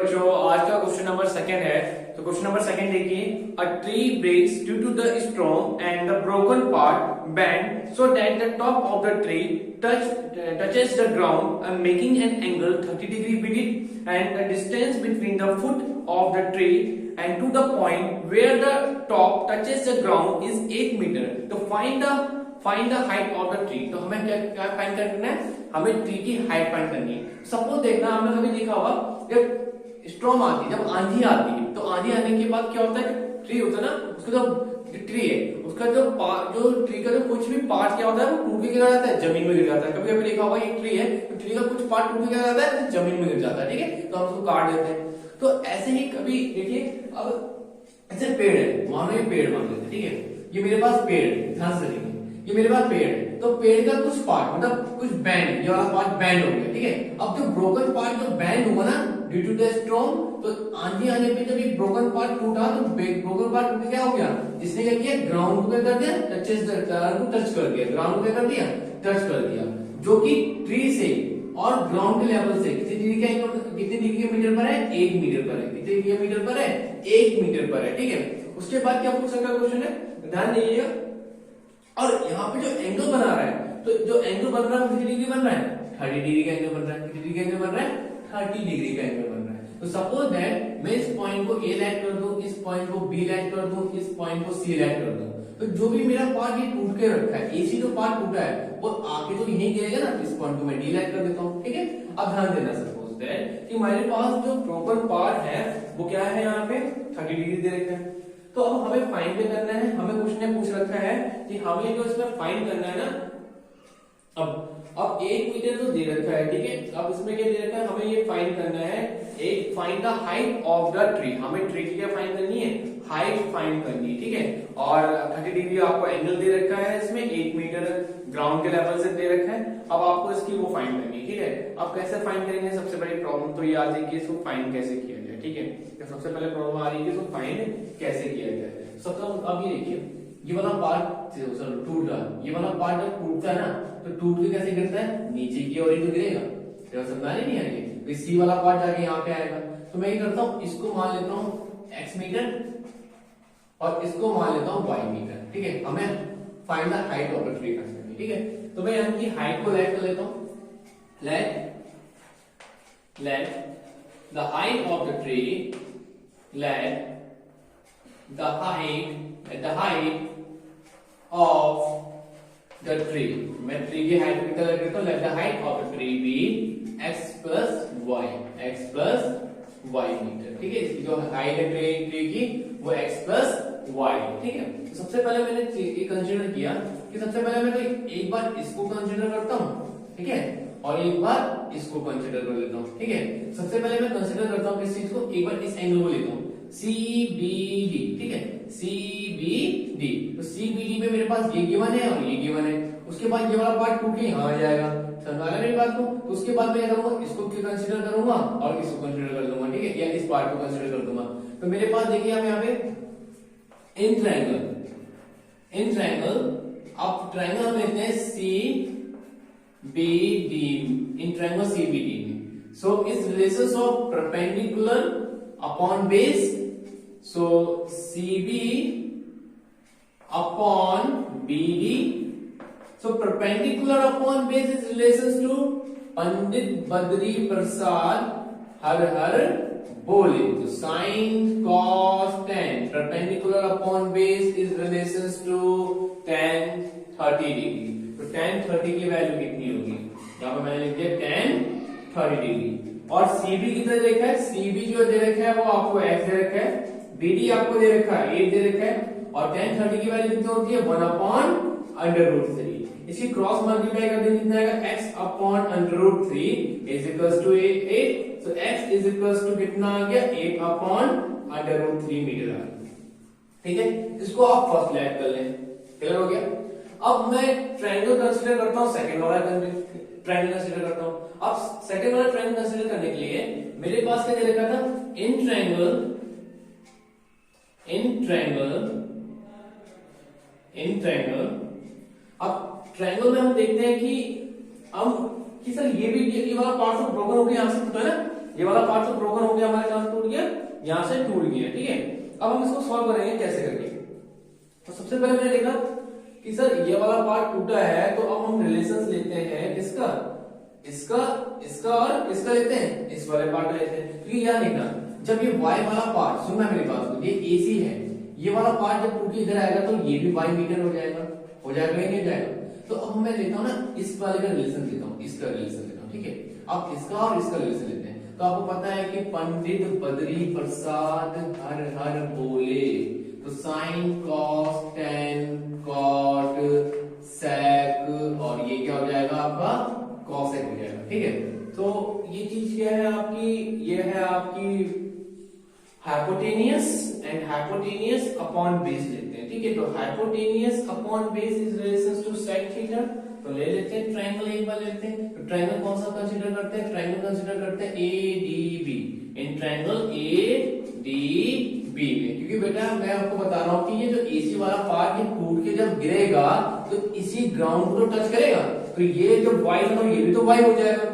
बच्चों, आज का क्वेश्चन नंबर सेकंड है। तो क्वेश्चन नंबर सेकंड देखिए, a tree breaks due to the strong and the broken part bend so that the top of the tree touches the ground and making an angle 30 degree with it, and the distance between the foot of the tree and to the point where the top touches the ground is 8 meter. तो find the height of the tree. तो हमें क्या क्या find करना है? हमें tree की height find करनी है। सपोज देखना, हमने कभी देखा होगा जब स्टॉर्म आती है, जब आंधी आती है, तो आंधी आने के बाद क्या होता है, ट्री होता है ना, उसका जो ट्री है उसका जो ट्री का जो कुछ भी पार्ट क्या होता है वो टूट के गिर जाता है, जमीन में गिर जाता है। कभी कभी देखा होगा एक ट्री है तो ट्री का कुछ पार्ट टूट के गिर जाता है तो जमीन में गिर जाता है, ठीक है, तो हम उसको काट देते हैं। तो ऐसे ही कभी देखिए, अब ऐसे पेड़ है, मानो ये पेड़ मान लेते हैं, ठीक है, ये मेरे पास पेड़ है, ध्यान से देखिए, ये मेरे पास पेड़ है, तो पेड़ का कुछ पार्ट मतलब कुछ बैंड, ये वाला पार्ट बैंड हो गया, ठीक है। अब जो ब्रोकन पार्ट जो बैंड हुआ ना ड्यू टू द स्टॉर्म, तो आंधी आने पे जब ये ब्रोकन पार्ट टूटा तो ब्रोकन पार्ट टूट के क्या हो गया, इसने क्या किया, ग्राउंड को क्या कर दिया, टचेस द ग्राउंड को टच कर दिया, ग्राउंड को क्या कर दिया, टच कर दिया, जो कि ट्री से और ग्राउंड के लेवल से कितनी डिग्री के मीटर पर है, 1 मीटर पर है। कितने डिग्री के मीटर पर है, 1 मीटर पर है, ठीक है। उसके बाद क्या पूछ सकता क्वेश्चन है, ध्यान दीजिएगा, और यहाँ पे जो एंगल बना रहा है, तो जो एंगल बन रहा है कितनी डिग्री बन रहा है, 30 डिग्री का एंगल बन रहा है। कितनी डिग्री का एंगल बन रहा है, 30 डिग्री का एंगल बन रहा है। तो सपोज दैट मैं इस पॉइंट को ए लाइट कर दूं, इस पॉइंट को बी लाइट कर दूं, इस पॉइंट को सी लाइट कर दूं, तो जो भी मेरा पार्ट ये टूट के रखा है, एसी जो पार्ट टूटा है वो आके तो यहीं गिरेगा ना, इस पॉइंट को मैं डी लाइट कर देता हूँ, ठीक है। अब ध्यान देना, सपोज दैट कि हमारे पास जो प्रॉपर पार्ट है वो क्या है, यहाँ पे 30 डिग्री दे रखा है। तो अब हमें फाइंड भी करना है, हमें कुछ ने पूछ रखा है कि हमें जो इसमें फाइंड करना है ना, अब 1 मीटर तो दे रखा है, ठीक है। अब इसमें क्या दे रखा है, हमें ये फाइंड करना है, एक find the height of the tree, हमें ट्री की क्या फाइंड करनी है, हाइट फाइंड करनी है, ठीक है। और 30 डिग्री आपको एंगल दे रखा है, इसमें 1 मीटर ग्राउंड के लेवल से दे रखा है। अब आपको इसकी वो फाइंड करनी है, ठीक है। अब कैसे फाइंड करेंगे, सबसे बड़ी प्रॉब्लम तो ये आ जाएगी कि इसको फाइंड कैसे किया जाए, ठीक है। तो सबसे पहले प्रॉब्लम आ रही है कि इसको फाइंड कैसे किया जाए। सबसे अब ये देखिए, ये वाला पार्ट टूट रहा है, ये वाला पार्ट जब टूटता है ना तो टूट के कैसे गिरता है, नीचे की ओर ही तो गिरेगा, तो समझाने नहीं आएगी, तो सी वाला पार्ट जाके यहाँ पे आएगा। तो मैं ये करता हूँ, इसको मान लेता हूँ x मीटर और इसको मान लेता हूँ y मीटर, ठीक है। हमें find the height of the tree करनी है, ठीक है। तो मैं यहाँ की हाइट को लेट कर लेता हूँ, let the height of the tree, let the height of the tree, मैं ट्री की हाइट कितना लग रहा है, let the height of the tree be x plus y metre, ठीक है। इसकी जो हाइट है ट्री की वो x plus y, ठीक है। तो सबसे पहले मैंने ये कंसीडर किया कि सबसे पहले मैं तो एक बार इसको कंसीडर करता हूँ, ठीक है, और एक बार इसको कंसीडर कर लेता हूँ, ठीक है। सबसे पहले मैं कंसीडर करता हूँ किस चीज को, एक बार इस एंगल को लेता हूँ CBD, ठीक है, CBD। तो CBD में मेरे पास ये गिवन है और ये गिवन है, उसके बाद ये वाला पार्ट टूट के यहाँ आ जाएगा, समझ आ रहा है मेरी बात को। तो उसके बाद मैं क्या करूंगा, इसको कंसीडर करूंगा और इसको कंसीडर कर लूंगा, ठीक है, या इस पार्ट को कंसीडर कर दूंगा। तो मेरे पास देखिए हम यहाँ पे इन ट्रायंगल, अब ट्रायंगल हम लेते हैं CBD, इन ट्रायंगल CBD में, सो इस relations of perpendicular upon base, so CB upon BD, so perpendicular upon base is relations to Pandit Badri Prasad हर बोले, तो sin cos tan, perpendicular upon base is relations to tan 30 degree. तो tan 30 की value कितनी होगी, यहाँ पे मैंने लिख दिया tan 30 डिग्री। और CB कितना दे रखा है, CB जो दे रखा है वो आपको x दे रखा है, BD आपको दे रखा है 8 दे रखा है, और tan 30 की वैल्यू कितनी होती है, 1/√3। इसकी क्रॉस मल्टीप्लाई कर दें कितना आएगा, x/√3 is equals to 8, so x is equals to कितना आ गया, 8/√3 मीटर आ गया, ठीक है। इसको आप फर्स्ट लेट कर लें, क्लियर हो गया। अब मैं ट्रायंगल कंसीडर करता हूं, सेकंड वाला ट्रायंगल कंसीडर करता हूं। अब सेकंड वाला ट्रायंगल कंसीडर करने के लिए मेरे पास क्या दे रखा था, इन ट्रायंगल अब ट्रायंगल में हम देखते हैं कि सर ये वाला पार्ट तो ब्रोकन होकर यहां से टूटा है ना, ये वाला पार्ट तो ब्रोकन हो गया हमारे, यहाँ से टूट गया, यहाँ से टूट गया, ठीक है। अब हम इसको सॉल्व करेंगे कैसे करके। तो सबसे पहले मैंने देखा कि सर ये वाला पार्ट टूटा है, तो अब हम रिलेशंस लेते हैं किसका, इसका और इसका लेते हैं, इस वाले पार्ट का लेते हैं। तो यह देखना, जब ये y वाला पार्ट, सुनना मेरी बात को, ये AC है, ये वाला पार्ट जब टूट के इधर आएगा तो ये भी y मीटर हो जाएगा या नहीं जाएगा। तो अब मैं लेता हूँ ना इस वाले का रिलेशन लेता हूँ, इसका रिलेशन लेता हूँ, ठीक है। अब इसका और इसका रिलेशन लेते हैं। तो आपको पता है कि पंडित बद्री प्रसाद हर हर बोले, तो sine cos tan cot sec, और ये क्या हो जाएगा आपका कॉसेक हो जाएगा, ठीक है। तो ये चीज क्या है आपकी, ये है आपकी hypotenuse and hypotenuse upon base लेते हैं, ठीक है। तो hypotenuse upon base is relation to sec theta. तो ले लेते हैं ट्रायंगल, एक बार लेते हैं। तो ट्रायंगल कौन सा कंसीडर करते हैं, ट्रायंगल कंसीडर करते हैं ADB, इन ट्रायंगल ADB में, क्योंकि बेटा मैं आपको बता रहा हूं कि ये जो AC वाला पार्ट ये टूट के जब गिरेगा तो इसी ग्राउंड को टच करेगा, तो ये जो y है तो ये भी तो y हो जाएगा,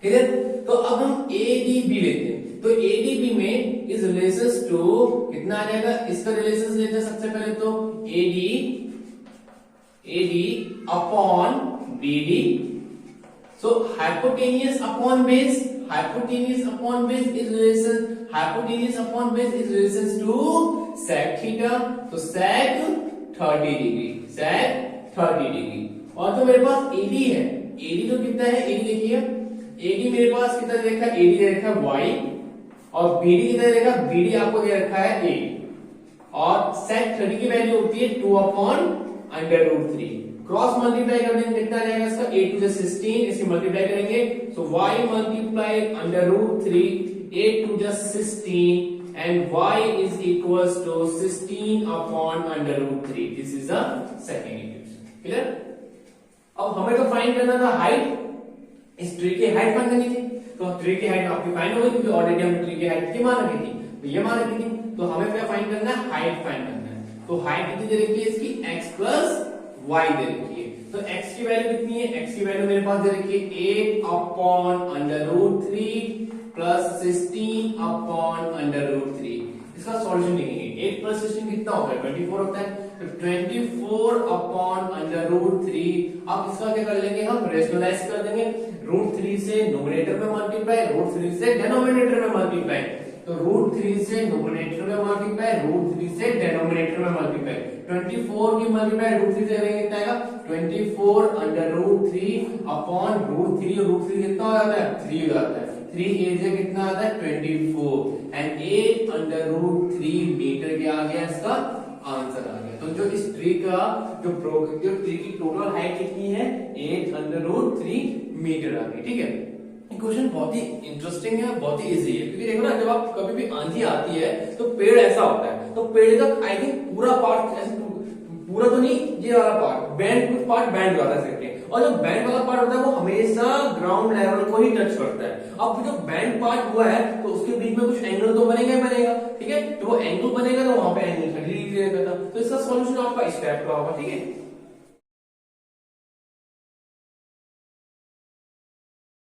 ठीक है। तो अब हम ADB लेते हैं। तो ADB में इज रिलेशंस टू कितना आ जाएगा, इसका रिलेशंस लेते हैं सबसे पहले। तो AD upon BD, so hypotenuse upon base, hypotenuse upon base is relation, hypotenuse upon base is relations to sec theta. तो sec 30 डिग्री, sec 30 डिग्री। और तो मेरे पास AD है, AD तो कितना है, AD देखिए, AD मेरे पास कितना दे रखा है, AD दे रखा है y, और BD कितना दे रखा है, BD आपको दे रखा है a, और sec 30 की वैल्यू होती है 2/√3। क्रॉस मल्टीप्लाई करने में कितना जाएगा इसका, 8 to the 16, इसे मल्टीप्लाई करेंगे। सो y multiply √3 8 to the 16 and y is equals to 16/√3। This is the second equation, clear. अब हमें तो फाइंड करना था हाइट, इस ट्री की हाइट फाइंड करनी थी। तो ट्री की हाइट आपकी फाइंड हो गई, क्योंकि ऑलरेडी हमने ट्री की हाइट की मान रखी थी, तो ये मान रखी थी। तो हमें क्या फाइंड करना है, हाइट फाइंड करना है। तो हाइट कितनी दे रखी है इसकी, x प्लस y दे रखी है। तो x की वैल्यू कितनी है, x की वैल्यू मेरे पास दे रखी है 8/√3 प्लस 16/√3। इसका सॉल्यूशन लिखेंगे, 8 प्लस 16 कितना होता है, 24 होता है। तो 24/√3। अब इसका क्या कर लेंगे, हम रेशनलाइज कर देंगे, √3 से न्यूमरेटर में मल्टीप्लाई, √3 से डिनोमिनेटर में मल्टीप्लाई। तो √3 से न्यूमरेटर में मल्टीप्लाई, √3 से डिनोमिनेटर में मल्टीप्लाई। 24 की मल्टीप्लाई √3 से करेंगे कितना आएगा, 24/√3 अपॉन √3, और √3 कितना हो जाता है, 3 हो जाता है। 3 8 से कितना आता है, 24, एंड 8/√3 मीटर क्या आ गया, इसका आंसर आ गया। तो जो इस ट्री का जो ट्री की टोटल हाइट कितनी है, 8/√3 मीटर आ गई, ठीक है। क्वेश्चन बहुत ही इंटरेस्टिंग है, बहुत ही इजी है, क्योंकि देखो ना जब आप कभी भी आंधी आती है तो पेड़ ऐसा होता है, तो पेड़ का आई थिंक पूरा पार्ट ऐसे, पूरा तो नहीं, ये वाला पार्ट बैंड, कुछ पार्ट बैंड वाला सकते हैं, और जो बैंड वाला पार्ट होता है वो हमेशा ग्राउंड लेवल को ही टच करता है। अब जो बैंड पार्ट हुआ है तो उसके बीच में कुछ एंगल तो बनेगा ही बनेगा, ठीक है। तो वो एंगल बनेगा तो वहां पे एंगल 30 डिग्री रहेगा। तो इसका सॉल्यूशन आपका इस टाइप का होगा, ठीक है।